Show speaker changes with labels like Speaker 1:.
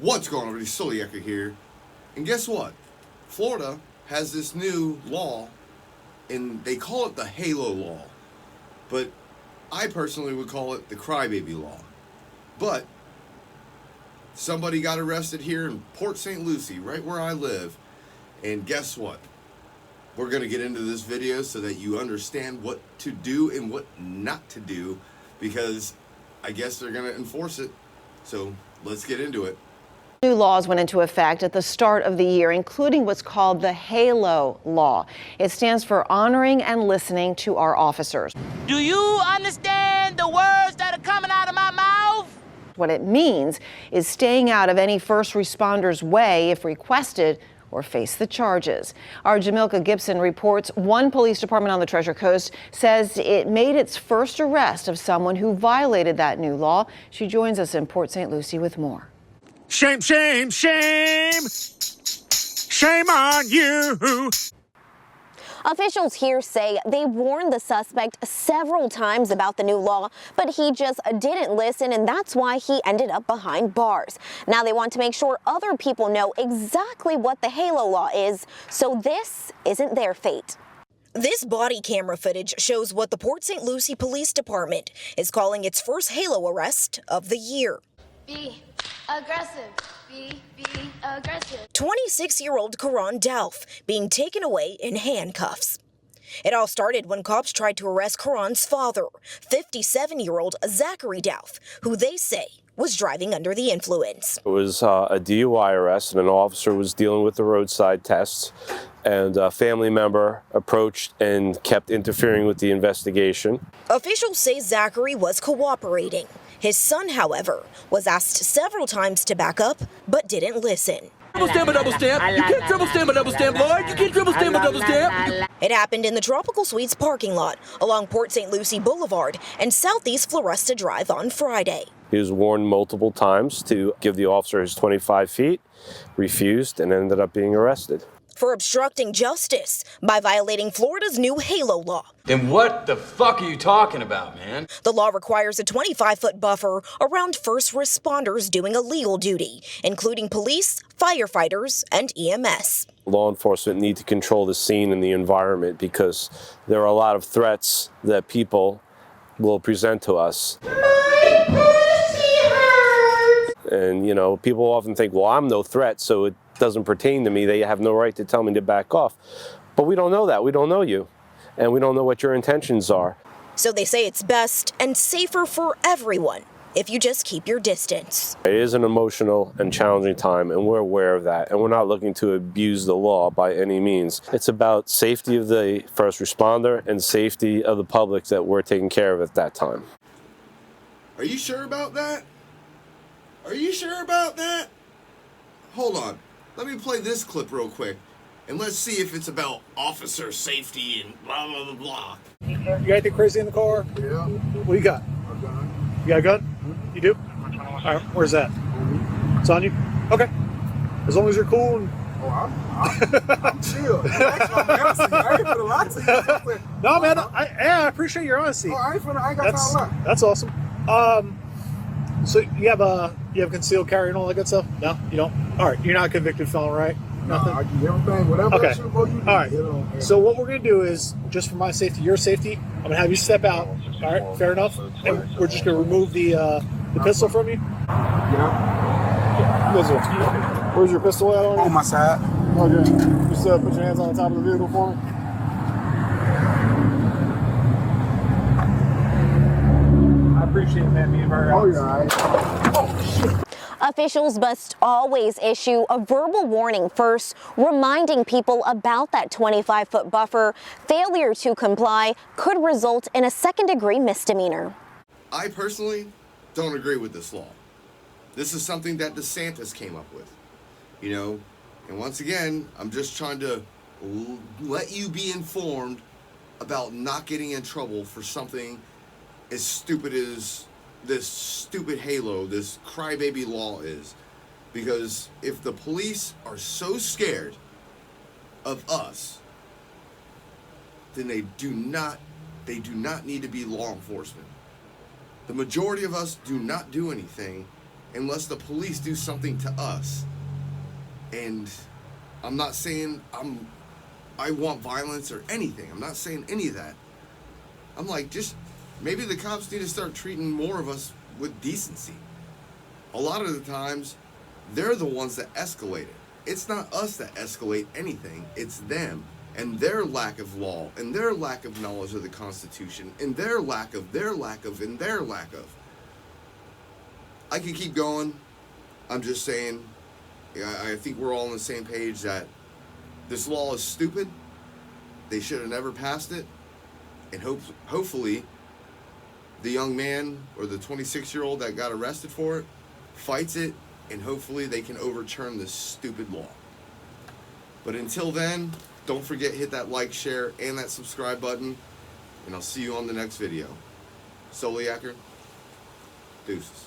Speaker 1: What's going on, everybody? Solieka here. And guess what? Florida has this new law, and they call it the Halo Law. But I personally would call it the Crybaby Law. But somebody got arrested here in Port St. Lucie, right where I live. And guess what? We're going to get into this video so that you understand what to do and what not to do, because I guess they're going to enforce it. So let's get into it.
Speaker 2: New laws went into effect at the start of the year, including what's called the Halo Law. It stands for honoring and listening to our officers.
Speaker 3: Do you understand the words that are coming out of my mouth?
Speaker 2: What it means is staying out of any first responder's way if requested, or face the charges. Our Jamilka Gibson reports one police department on the Treasure Coast says it made its first arrest of someone who violated that new law. She joins us in Port St. Lucie with more.
Speaker 4: Shame, shame, shame! Shame on you!
Speaker 5: Officials here say they warned the suspect several times about the new law, but he just didn't listen, and that's why he ended up behind bars. Now they want to make sure other people know exactly what the Halo Law is, so this isn't their fate. This body camera footage shows what the Port St. Lucie Police Department is calling its first Halo arrest of the year.
Speaker 6: Be aggressive. Be aggressive.
Speaker 5: 26-year-old Karan Dalf being taken away in handcuffs. It all started when cops tried to arrest Karan's father, 57-year-old Zachary Dalf, who they say was driving under the influence.
Speaker 7: It was a DUI arrest, and an officer was dealing with the roadside tests, and a family member approached and kept interfering with the investigation.
Speaker 5: Officials say Zachary was cooperating. His son, however, was asked several times to back up, but didn't listen.
Speaker 3: Double stamp a double stamp. You can't triple stamp a double stamp, Lord. You can't triple stamp a double stamp.
Speaker 5: It happened in the Tropical Suites parking lot along Port St. Lucie Boulevard and Southeast Floresta Drive on Friday.
Speaker 7: He was warned multiple times to give the officer his 25 feet, refused, and ended up being arrested.
Speaker 5: For obstructing justice by violating Florida's new Halo Law.
Speaker 8: Then what the fuck are you talking about, man?
Speaker 5: The law requires a 25-foot buffer around first responders doing a legal duty, including police, firefighters, and EMS.
Speaker 7: Law enforcement need to control the scene and the environment because there are a lot of threats that people will present to us. And, you know, people often think, well, I'm no threat, so it doesn't pertain to me. They have no right to tell me to back off. But we don't know that. We don't know you. And we don't know what your intentions are.
Speaker 5: So they say it's best and safer for everyone if you just keep your distance.
Speaker 7: It is an emotional and challenging time, and we're aware of that. And we're not looking to abuse the law by any means. It's about safety of the first responder and safety of the public that we're taking care of at that time.
Speaker 1: Are you sure about that? Are you sure about that? Hold on. Let me play this clip real quick, and let's see if it's about officer safety and blah, blah, blah, blah.
Speaker 4: You got anything crazy in the car?
Speaker 9: Yeah.
Speaker 4: What you got?
Speaker 9: A gun.
Speaker 4: You got a gun? You do? All right, where's that? It's on you? Okay. As long as you're cool. And...
Speaker 9: Oh, I'm chill. I ain't put a lot to you.
Speaker 4: No, man, I appreciate your honesty.
Speaker 9: Oh, I ain't got time to lie.
Speaker 4: That's awesome. So you have concealed carry and all that good stuff? No, you don't. All right, you're not a convicted felon, right? Nothing.
Speaker 9: I do everything, whatever.
Speaker 4: Okay.
Speaker 9: You do,
Speaker 4: all right. So what we're gonna do is, just for my safety, your safety, I'm gonna have you step out. All right, fair enough. And we're just gonna remove the pistol from you.
Speaker 9: Yeah.
Speaker 4: Where's your pistol at?
Speaker 9: On my side.
Speaker 4: Okay. Just put your hands on the top of the vehicle for me. I appreciate it, man. Being very honest.
Speaker 9: Oh, yeah.
Speaker 5: Officials must always issue a verbal warning first, reminding people about that 25-foot buffer. Failure to comply could result in a second-degree misdemeanor.
Speaker 1: I personally don't agree with this law. This is something that DeSantis came up with, you know, and once again, I'm just trying to let you be informed about not getting in trouble for something as stupid as this stupid Halo, this crybaby law is. Because if the police are so scared of us, then they do not need to be law enforcement. The majority of us do not do anything, unless the police do something to us. And I'm not saying I want violence or anything. I'm not saying any of that. I'm like, just maybe the cops need to start treating more of us with decency. A lot of the times, they're the ones that escalate it. It's not us that escalate anything. It's them and their lack of law and their lack of knowledge of the Constitution and their lack of. I could keep going. I'm just saying, I think we're all on the same page that this law is stupid. They should have never passed it. And hopefully, the young man or the 26-year-old that got arrested for it fights it, and hopefully they can overturn this stupid law. But until then, don't forget, hit that like, share, and that subscribe button, and I'll see you on the next video. Soliaker, deuces.